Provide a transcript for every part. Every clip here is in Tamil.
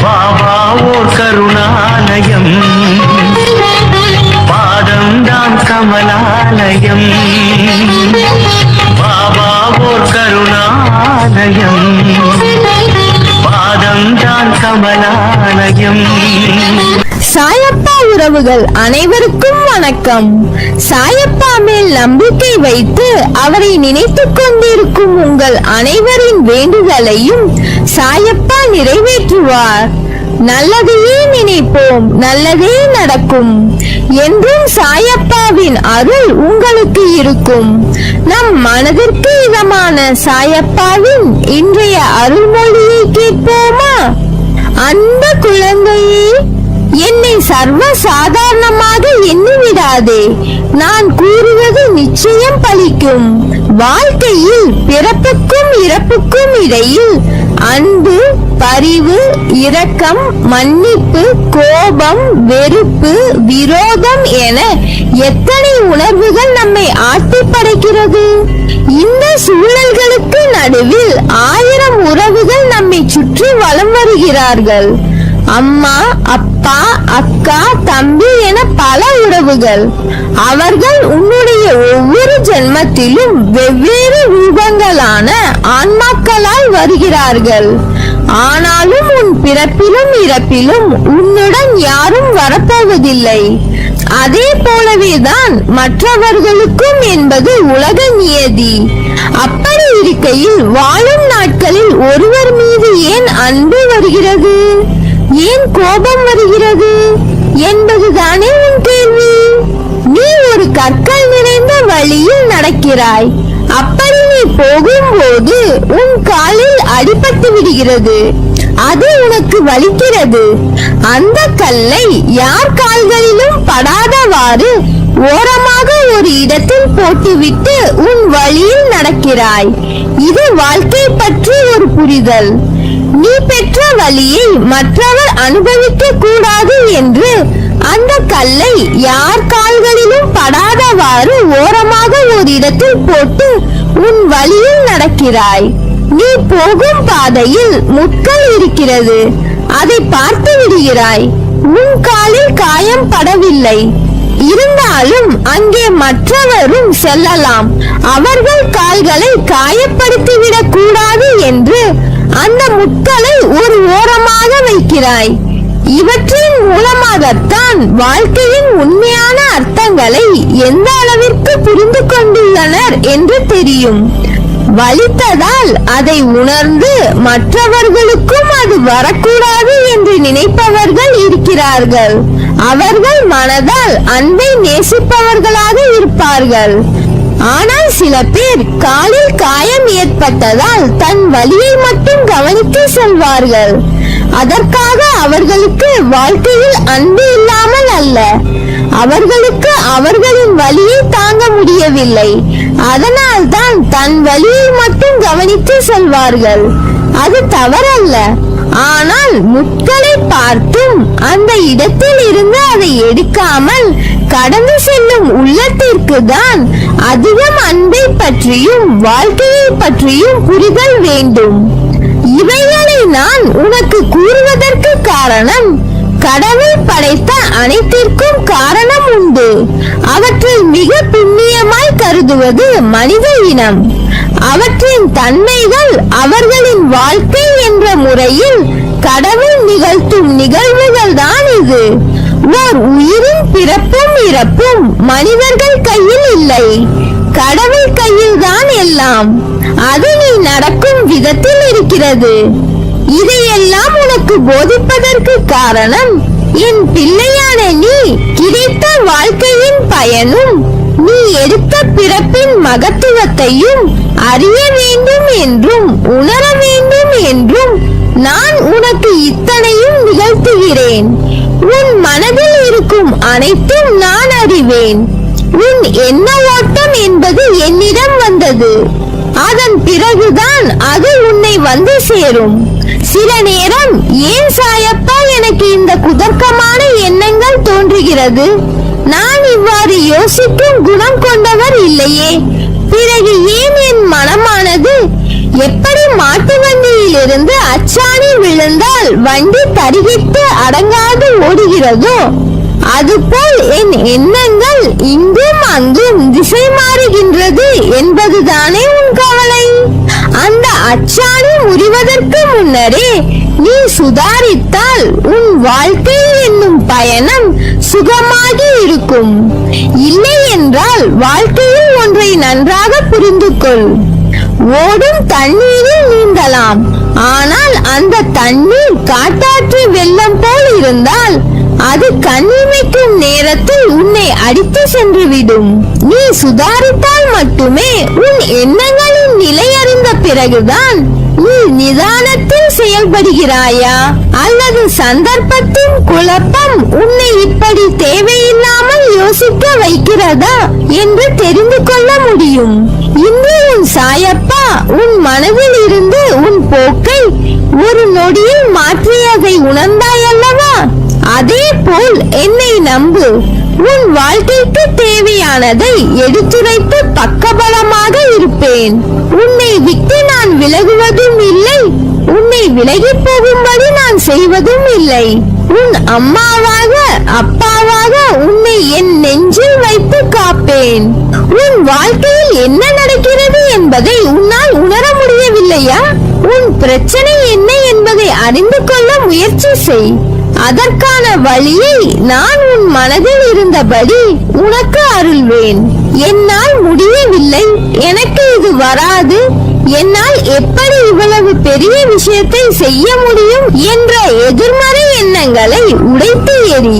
பாபா ஓர் கருணாலயம், பாதம்தான் கமலாலயம். பாபா ஓர் கருணாலயம், பாதம்தான் கமலாலயம். சாயப்பா உறவுகள் அனைவருக்கும் வணக்கம். சாயப்பா மேல் நம்பிக்கை வைத்து அவரை நினைத்துக் கொண்டிருக்கும் உங்கள் அனைவரின் வேண்டுதலையும் சாயப்பா நிறைவேற்றுவார். நல்லதையே நினைப்போம், நல்லதே நடக்கும் என்றும் சாயப்பாவின் அருள் உங்களுக்கு இருக்கும். நம் மனதிற்கு இதமான சாயப்பாவின் இன்றைய அருள்மொழியை கேட்போமா? அன்பு குழந்தையே, என்னை சர்வ சாதாரணமாக எண்ணிவிடாதே. நான் கூறுவது நிச்சயம் பலிக்கும். வாழ்க்கையில் பிறப்புக்கும் இறப்புக்கும் இடையில் அன்பு, பரிவு, இரக்கம், மன்னிப்பு, கோபம், வெறுப்பு, விரோதம் என எத்தனை உணர்வுகள் நம்மை ஆட்டி படைக்கிறது. இந்த சூழல்களுக்கு நடுவில் 1000 உறவுகள் நம்மை சுற்றி வலம் வருகிறார்கள். அம்மா, அப்பா, அக்கா, தம்பி என பல உறவுகள். அவர்கள் உன்னுடைய ஒவ்வொரு ஜென்மத்திலும் வெவ்வேறு ரூபங்களான ஆன்மாக்களாய் வருகிறார்கள். ஆனாலும் உன் பிறப்பிலும் இறப்பிலும் உன்னுடன் யாரும் வரப்போவதில்லை. அதே போலவேதான் மற்றவர்களுக்கும் என்பது உலக நியதி. அப்படி இருக்கையில் வாழும் நாட்களில் ஒருவர் மீது ஏன் அன்பு வருகிறது, ஏன் கோபம் வருகிறது என்பதுதானே உன் கேள்வி. நீ ஒரு கற்கள் நிறைந்த வழியில் நடக்கிறாய். அப்படி நீ போகும்போது உன் காலில் அடிபட்டு விடுகிறது. அது உனக்கு வலிக்கிறது. அந்த கல்லை யார் கால்களிலும் படாதவாறு ஓரமாக ஒரு இடத்தில் போட்டுவிட்டு உன் வழியில் நடக்கிறாய். இது வாழ்க்கை பற்றி ஒரு புரிதல். நீ பெற்ற வலியை மற்றவர் அனுபவிக்க கூடாது என்று அந்த கல்லை யார் கால்களிலும் படாதவாறு ஓரமாக ஒரு இடத்தில் போட்டு உன் வழியில் நடக்கிறாய். நீ போகும் பாதையில் முட்கள் இருக்கிறது. அதை பார்த்து விடுகிறாய். உன் காலில் காயம் படவில்லை. இருந்தாலும் அங்கே மற்றவரும் செல்லலாம். அவர்கள் கால்களை காயப்படுத்திவிடக் கூடாது என்று அந்த முட்களை ஒரு ஓரமாக வைக்கிறாய். இவற்றின் மூலமாகத்தான் வாழ்க்கையின் உண்மையான அர்த்தங்களை எந்த அளவிற்கு புரிந்து கொண்டுள்ளனர் என்று தெரியும். வலித்ததால் அதை உணர்ந்து மற்றவர்களுக்கும் அது வரக்கூடாது என்று நினைப்பவர்கள் இருக்கிறார்கள். அவர்கள் மனதால் அன்பை நேசிப்பவர்களாக இருப்பார்கள். ஆனால் சில பேர் காலில் காயம் ஏற்பட்டதால் தன் வலியை மட்டும் கவனித்து செல்வார்கள். அதற்காக அவர்களுக்கு வாழ்க்கையில் அன்பு இல்லாமல் அல்ல, அவர்களுக்கு அவர்களின் வலியை தாங்க முடியவில்லை. அதனால் தான் தன் வலியை மட்டும் கவனித்து செல்வார்கள். அது தவறல்ல. ஆனால் முட்களை பார்த்தும் அந்த இடத்தில் இருந்து அதை எடுக்காமல் கடந்து செல்லும் உள்ளத்திற்கு தான் அதிகம் அன்பை பற்றியும் வாழ்க்கையை பற்றியும் புரிதல் வேண்டும். இவைகளை நான் உனக்கு கூறுவதற்கு காரணம், கடவுள் படைத்த அனைத்திற்கும் காரணம் உண்டு. அவற்றில் மிக புண்ணியமாய் கருதுவது மனித இனம். அவற்றின் தன்மைகள் அவர்களின் வாழ்க்கை என்ற முறையில் கடவுள் நிகழ்த்தும் நிகழ்வுகள் தான் இது. ஓர் உயிரின் பிறப்பும் இறப்பும் மனிதர்கள் கையில் இல்லை, கடவுள் கையில் தான் எல்லாம். அது நீ நடக்கும் விதத்தில் இருக்கிறது. இதையெல்லாம் உனக்கு போதிப்பதற்கு காரணம், என் பிள்ளையான நீ கிடைத்த வாழ்க்கையின் பயனும் நீ எடுத்த பிறப்பின் மகத்துவத்தையும் அறிய வேண்டும் என்றும் உணர வேண்டும் என்றும் நான் உனக்கு இத்தனையும் நிகழ்த்துகிறேன். உன் மனதில் இருக்கும் அனைத்தும் நான் அறிவேன். உன் எண்ண ஓட்டம் என்பது என்னிடம் வந்தது. அதன் பிறகுதான் அது உன்னை வந்து சேரும். சில நேரம் ஏன் சாயப்பா எனக்கு இந்த குதர்க்கமான எண்ணங்கள் தோன்றுகிறது, நான் இவ்வாறு யோசிக்கும் குணம் கொண்டவர் இல்லையே, பிறகு ஏன் என் மனமானது எப்படி மாட்டு வண்டியில் இருந்து அச்சாணி விழுந்தால் வண்டி தரிகிட்டு அடங்காது ஓடுகிறதோ அதுபோல் என் எண்ணங்கள் இங்கும் அங்கும் திசை மாறுகின்றது என்பதுதானே உன் கவலை. அந்த அச்சாணி முறிவதற்கு முன்னரே நீ சுதாரித்தால் உன் வாழ்க்கை என்னும் பயணம் சுகமாகி இருக்கும். இல்லை என்றால் வாழ்க்கையில் ஒன்றை நன்றாக புரிந்து கொள். ஓடும் தண்ணீரில் நீந்தலாம், ஆனால் அந்த தண்ணீர் காட்டாற்று வெள்ளம் போல் இருந்தால் அது கண்ணிமைக்கும் நேரத்தில் உன்னை அடித்து சென்று விடும். நீ சுதாரித்தால் மட்டுமே உன் எண்ணங்களின் நிலை அறிந்த பிறகுதான் நீ நிதானத்தில் செயல்படுகிறாயா, அல்லது சந்தர்ப்பத்தின் குழப்பம் உன்னை இப்படி தேவையில்லாமல் யோசிக்க வைக்கிறதா என்று தெரிந்து கொள்ள முடியும். இன்று உன் சாயப்பா உன் மனதில் இருந்து உன் போக்கை ஒரு நொடியில் மாற்றியதை உணர்ந்தாயல்லவா? அதே போல் என்னை நம்பு. உன் வாழ்க்கைக்கு தேவையானதை எடுத்துரைத்து பக்கபலமாக இருப்பேன். உன்னை விட்டு நான் விலகுவதும் இல்லை, உன்னை விலகி போகும்படி நான் செய்வதும் இல்லை. உன் அம்மாவாக அப்பாவாக உன்னை என் நெஞ்சில் வைத்து காப்பேன். உன் வாழ்க்கையில் என்ன நடக்கிறது என்பதை உன்னால் உணர முடியவில்லையா? உன் பிரச்சனை என்ன என்பதை அறிந்து கொள்ள முயற்சி செய். அதற்கான வழியை நான் உன் மனதில் இருந்தபடி உனக்கு அருள்வேன். என்னால் முடியவில்லை, எனக்கு இது வராது, என்னால் எப்படி இவ்வளவு பெரிய விஷயத்தை செய்ய முடியும் என்ற எதிர்மறை எண்ணங்களை உடைத்து எறி.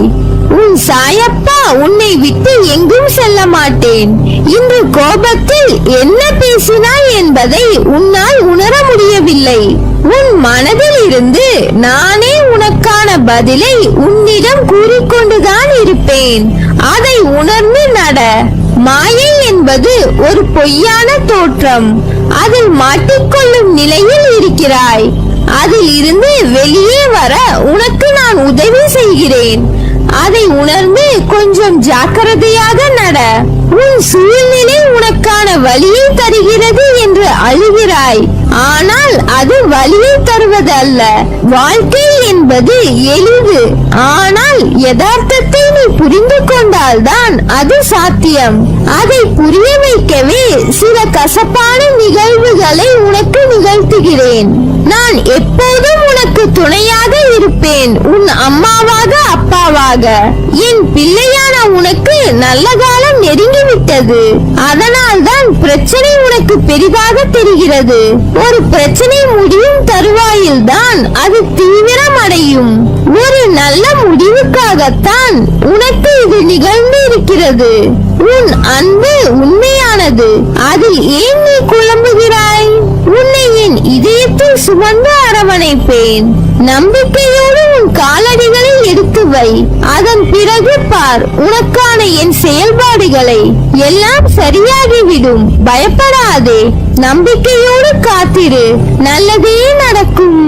உன் சாயப்பா உன்னை விட்டு எங்கும் செல்ல மாட்டேன். இன்று கோபத்தில் என்ன பேசினாய் என்பதை உன்னால் உணர முடியவில்லை. உன் மனதில் இருந்து நானே உனக்கான பதிலை உன்னிடம் கூறிக்கொண்டுதான் இருப்பேன். அதை உணர்ந்து நட. மாயை என்பது ஒரு பொய்யான தோற்றம். அதில் மாட்டிக்கொள்ளும் நிலையில் இருக்கிறாய். அதில் இருந்து வெளியே வர உனக்கு நான் உதவி செய்கிறேன். அதை உணர்ந்து கொஞ்சம் ஜாக்கிரதையாக நட. உன் சூழ்நிலை உனக்கான வழியை தருகிறது என்று அழுகிறாய், ஆனால் அது வழியை தருவது அல்ல. வாழ்க்கை என்பது எளிது, ஆனால் யதார்த்தத்தை நீ புரிந்து கொண்டால்தான் அது சாத்தியம். அதை புரிய வைக்கவே சில கசப்பான நிகழ்வுகளை உனக்கு நிகழ்த்துகிறேன். நான் எப்போதும் உனக்கு துணையாக இருப்பேன், உன் அம்மாவாக அப்பாவாக. என் பிள்ளையான உனக்கு நல்ல காலம் நெருங்கிவிட்டது. அதனால் தான் பிரச்சனை உனக்கு பெரிதாக தெரிகிறது. ஒரு பிரச்சனை முடியும் தருவாயில் தான் அது தீவிரம் அடையும். ஒரு நல்ல முடிவுக்காகத்தான் உனக்கு இது நிகழ்ந்து இருக்கிறது. உன் அன்பு உண்மையானது, அதில் ஏன் நீ குழம்புகிறாய்? உன்னை என் இதயத்தில் சுமந்து அரவணைப்பேன். நம்பிக்கையோடு உன் காலடிகளை எடுத்து வை. அதன் பிறகு பார் உனக்கான என் செயல்பாடுகளை. எல்லாம் சரியாகிவிடும், பயப்படாதே. நம்பிக்கையோடு காத்திரு, நல்லதே நடக்கும்.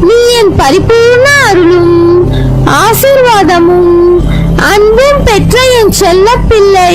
நீ என் பரிபூர்ண அருளும் ஆசீர்வாதமும் அன்பும் பெற்ற என் செல்ல பிள்ளை.